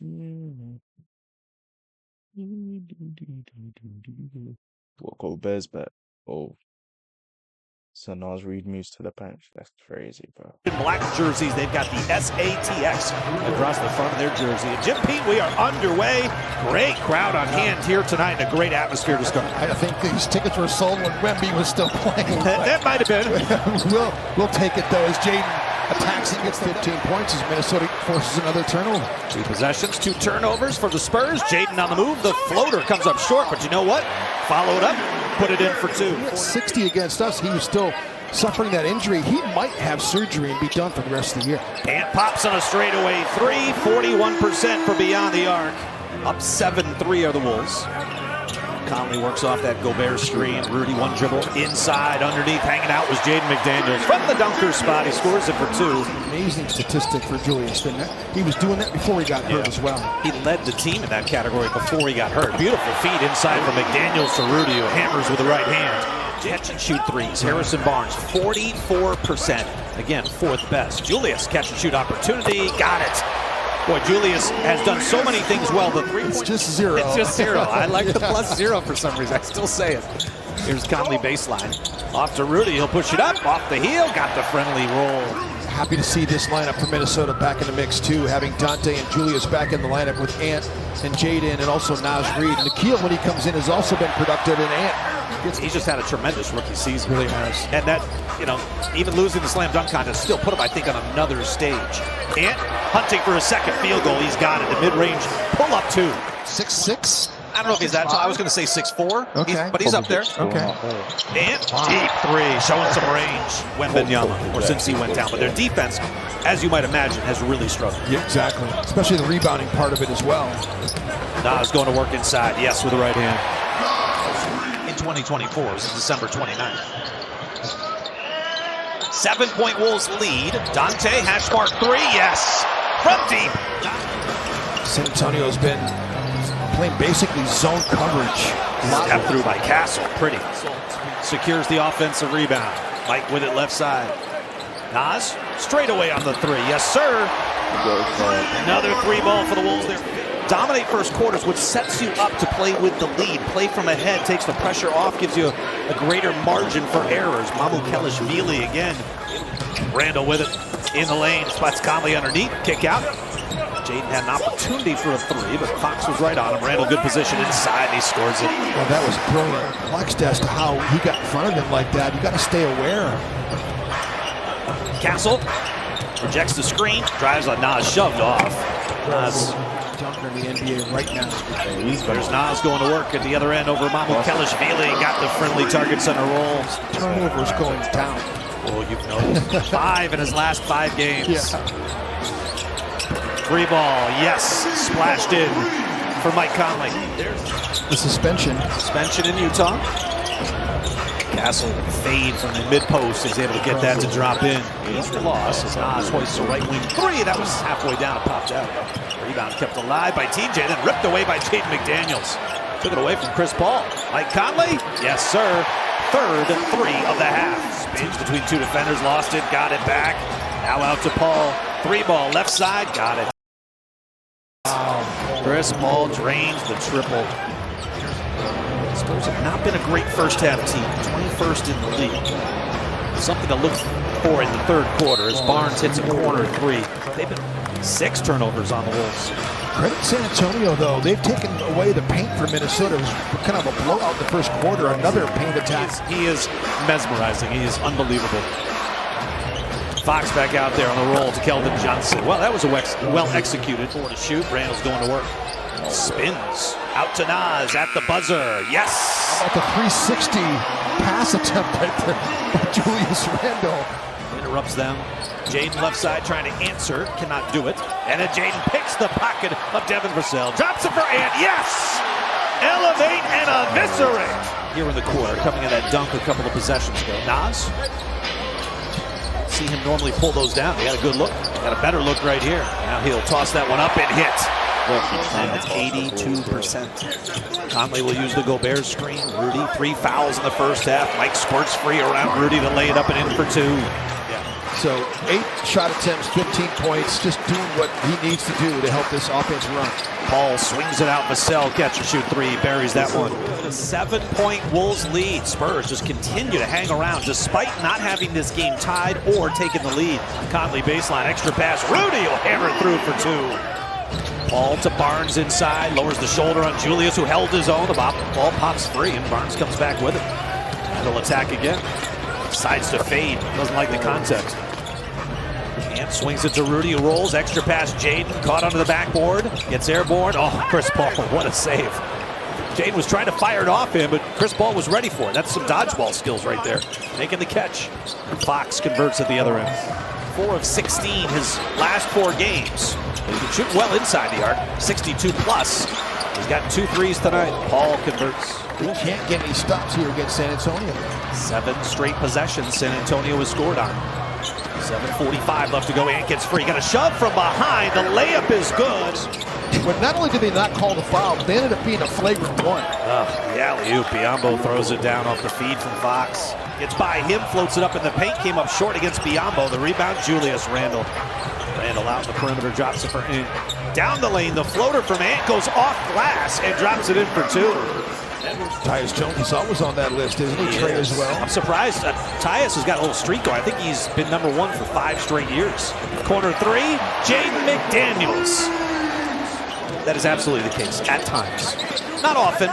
We'll go Bears bet. Oh. So Nas Reed moves to the bench. That's crazy, bro. In black jerseys, they've got the SATX across the front of their jersey. And Jim Pete, we are underway. Great crowd on hand here tonight and a great atmosphere to start. I think these tickets were sold when Wemby was still playing. That might have been. we'll take it, though, as Jaden attacks and gets 15 points as Minnesota forces another turnover. 2 possessions, 2 turnovers for the Spurs. Jaden on the move. The floater comes up short, but you know what? Followed up. Put it in for 2. 60 against us. He was still suffering that injury. He might have surgery and be done for the rest of the year. And pops on a straightaway 3, 41% for beyond the arc. Up 7-3 are the Wolves. Conley works off that Gobert screen. Rudy one dribble inside, underneath, hanging out was Jaden McDaniels. From the dunker spot, he scores it for 2. Amazing statistic for Julius. He was doing that before he got hurt as well. He led the team in that category before he got hurt. Beautiful feed inside from McDaniels to Rudy, who hammers with the right hand. Catch and shoot threes. Harrison Barnes, 44%. Again, 4th best. Julius, catch and shoot opportunity. Got it. Boy, Julius has done so many things well. The 3-point. It's just 0. It's just 0. I like the +0 for some reason. I still say it. Here's Conley baseline. Off to Rudy. He'll push it up. Off the heel. Got the friendly roll. Happy to see this lineup for Minnesota back in the mix, too. Having Dante and Julius back in the lineup with Ant and Jaden and also Nas Reed. Nikhil, when he comes in, has also been productive. And Ant, he's just had a tremendous rookie season. Really has. And that, you know, even losing the slam dunk contest still put him, I think, on another stage. Ant hunting for a second field goal. He's got it. The mid-range pull-up 2. 6'6". I don't know if he's that tall. I was going to say 6'4", okay. But he's up there. Okay. And deep 3, showing some range. Wembanyama, or since he went down. But their defense, as you might imagine, has really struggled. Yeah, exactly. Especially the rebounding part of it as well. Nas going to work inside. Yes, with the right hand. In 2024, it was December 29th. 7-point Wolves lead. Dante, hash mark 3, yes! From deep. San Antonio's been playing basically zone coverage. Step through by Castle, pretty. Secures the offensive rebound. Mike with it left side. Nas, straight away on the 3, yes sir! Another 3 ball for the Wolves there. Dominate first quarters, which sets you up to play with the lead. Play from ahead, takes the pressure off, gives you a greater margin for errors. Mamu Kelishvili again. Randall with it in the lane, spots Conley underneath, kick out. Jaden had an opportunity for a 3, but Fox was right on him. Randall, good position inside, and he scores it. Well, that was brilliant. Perplexed as to how he got in front of him like that. You got to stay aware. Castle rejects the screen, drives on Nas, shoved off. Nas dunker in the NBA right now. There's Nas going to work at the other end over Mamu Kelishvili. Got the friendly target center roll. Turnovers going down. Oh, you've noticed. 5 in his last 5 games. Yeah. 3 ball, yes, splashed in for Mike Conley. The suspension. Suspension in Utah. Castle fade from the mid-post is able to get that to drop in. He's the loss as Nas hoists a right wing 3. That was halfway down and popped out. Rebound kept alive by TJ, then ripped away by Jaden McDaniels. Took it away from Chris Paul. Mike Conley, yes sir. 3rd 3 of the half. Spins between 2 defenders, lost it, got it back. Now out to Paul. 3 ball, left side, got it. Chris Paul drains the triple. Spurs have not been a great first half team. 21st in the league. Something to look for in the 3rd quarter as Barnes hits a corner 3. They've been 6 turnovers on the Wolves. Credit San Antonio, though. They've taken away the paint from Minnesota. It was kind of a blowout in the first quarter. Another paint attack. He is mesmerizing. He is unbelievable. Fox back out there on the roll to Keldon Johnson. Well, that was a well-executed 4 to shoot. Randall's going to work. Spins out to Nas at the buzzer. Yes! How about the 360 pass attempt right there by Julius Randle? Interrupts them. Jaden left side trying to answer. Cannot do it. And then Jaden picks the pocket of Devin Vassell. Drops it for Ant. Yes! Elevate and eviscerate! Here in the quarter, coming in that dunk a couple of possessions ago. Nas. See him normally pull those down. He got a good look. Got a better look right here. Now he'll toss that one up and hit. And that's 82%. Conley will use the Gobert screen. Rudy, 3 fouls in the first half. Mike squirts free around Rudy to lay it up and in for 2. Yeah. So 8 shot attempts, 15 points, just doing what he needs to do to help this offense run. Paul swings it out. Vassell catch and shoot three, buries that one. A 7-point Wolves lead. Spurs just continue to hang around despite not having this game tied or taking the lead. Conley baseline, extra pass. Rudy will hammer it through for 2. Paul to Barnes inside, lowers the shoulder on Julius, who held his own. The ball pops free, and Barnes comes back with it. And he'll attack again. Decides to fade. Doesn't like the contact. And swings it to Rudy, who rolls. Extra pass, Jaden. Caught onto the backboard. Gets airborne. Oh, Chris Paul, what a save. Jaden was trying to fire it off him, but Chris Paul was ready for it. That's some dodgeball skills right there. Making the catch. Fox converts at the other end. 4 of 16 his last 4 games. He can shoot well inside the arc. 62 plus. He's got 2 threes tonight. Paul converts. He can't get any stops here against San Antonio. 7 straight possessions San Antonio has scored on. 7:45 left to go. Ant gets free. Got a shove from behind. The layup is good. But not only did they not call the foul, but they ended up being a flagrant one. The alley-oop. Biombo throws it down off the feed from Fox. Gets by him, floats it up in the paint. Came up short against Biombo. The rebound, Julius Randle. Randle out in the perimeter, drops it for Ant. Down the lane, the floater from Ant goes off glass and drops it in for 2. Tyus Jones is always on that list, isn't he? Trey as well. I'm surprised. Tyus has got a little streak going. I think he's been #1 for 5 straight years. Corner 3, Jaden McDaniels. That is absolutely the case at times. Not often.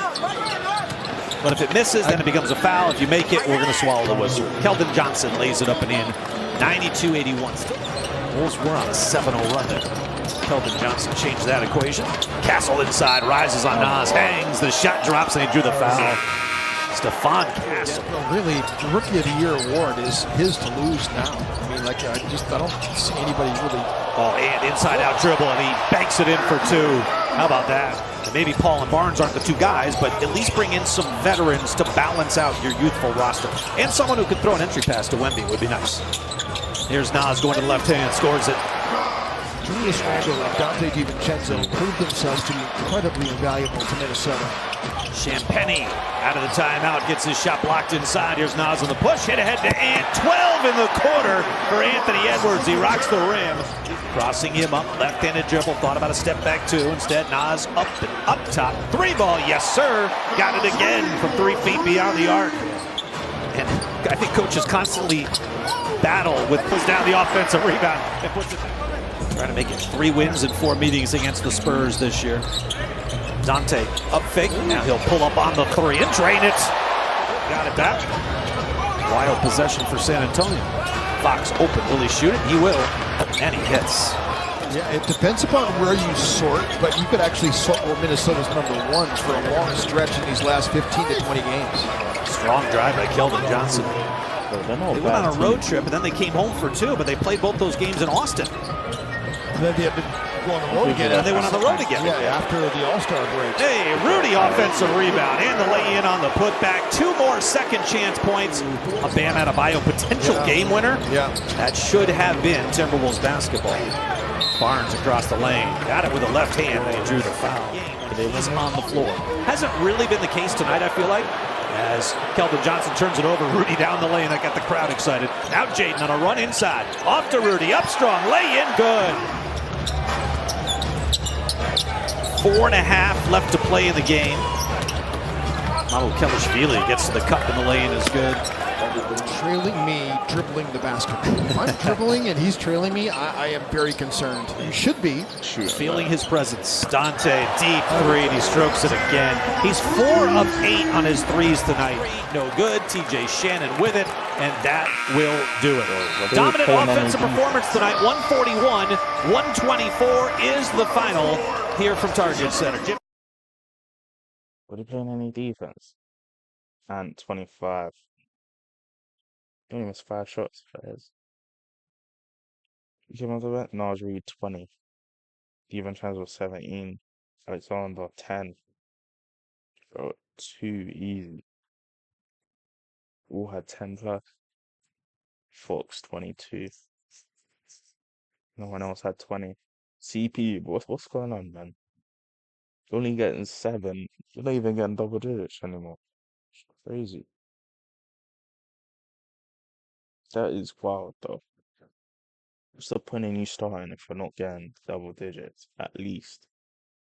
But if it misses, then it becomes a foul. If you make it, we're going to swallow the whistle. Keldon Johnson lays it up and in. 92-81. Wolves were on a 7-0 run there. Keldon Johnson changed that equation. Castle inside, rises on Nas, hangs, the shot drops, and he drew the foul. Stephon Castle. Really, the Rookie of the Year award is his to lose now. I mean, like, I don't see anybody really. Oh, and inside out dribble, and he banks it in for 2. How about that? And maybe Paul and Barnes aren't the 2 guys, but at least bring in some veterans to balance out your youthful roster. And someone who could throw an entry pass to Wemby would be nice. Here's Nas going to the left hand, scores it. Julius Randle and Dante DiVincenzo proved themselves to be incredibly valuable to Minnesota. Champagny out of the timeout, gets his shot blocked inside. Here's Nas on the push, hit ahead to Ant. 12 in the corner for Anthony Edwards. He rocks the rim. Crossing him up, left-handed dribble. Thought about a step back 2. Instead, Nas up and up top. 3 ball, yes sir. Got it again from 3 feet beyond the arc. And I think coaches constantly battle with pulls down the offensive rebound and puts it. Trying to make it 3 wins in 4 meetings against the Spurs this year. Dante up fake. Now he'll pull up on the 3 and drain it. Got it back. Wild possession for San Antonio. Fox open. Will he shoot it? He will. And he hits. Yeah, it depends upon where you sort, but you could actually sort where Minnesota's #1 for a long stretch in these last 15 to 20 games. Strong drive by Keldon Johnson. They went on a road trip, and then they came home for 2, but they played both those games in Austin. And then they had been going on the road again. And they went on the road again. Yeah, after the All-Star break. Hey, Rudy offensive rebound and the lay-in on the putback. 2 more second chance points. A Bam Adebayo potential game winner. Yeah. That should have been Timberwolves basketball. Barnes across the lane. Got it with a left hand, and he drew the foul. He's on the floor. Hasn't really been the case tonight, I feel like. As Keldon Johnson turns it over, Rudy down the lane. That got the crowd excited. Now Jaden on a run inside. Off to Rudy, up strong, lay in, good. 4.5 left to play in the game. Kelishvili gets to the cup and the lane is good. Trailing me, dribbling the basket. If I'm dribbling and he's trailing me, I am very concerned. You should be. Feeling his presence. Dante, deep 3, and he strokes it again. He's 4 of 8 on his 3s tonight. No good. TJ Shannon with it, and that will do it. Dominant offensive performance tonight. 141-124 is the final here from Target Center. Would he playing any defense? And 25. He only missed 5 shots for his. You came on the bench? Nas Reed 20. DiVincenzo 17. Alexander 10. Bro, too easy. All had 10 plus. Fox 22. No one else had 20. CP, what's going on, man? You're only getting 7. You're not even getting double digits anymore. It's crazy. That is wild, though. What's the point in you starting if you're not getting double digits, at least?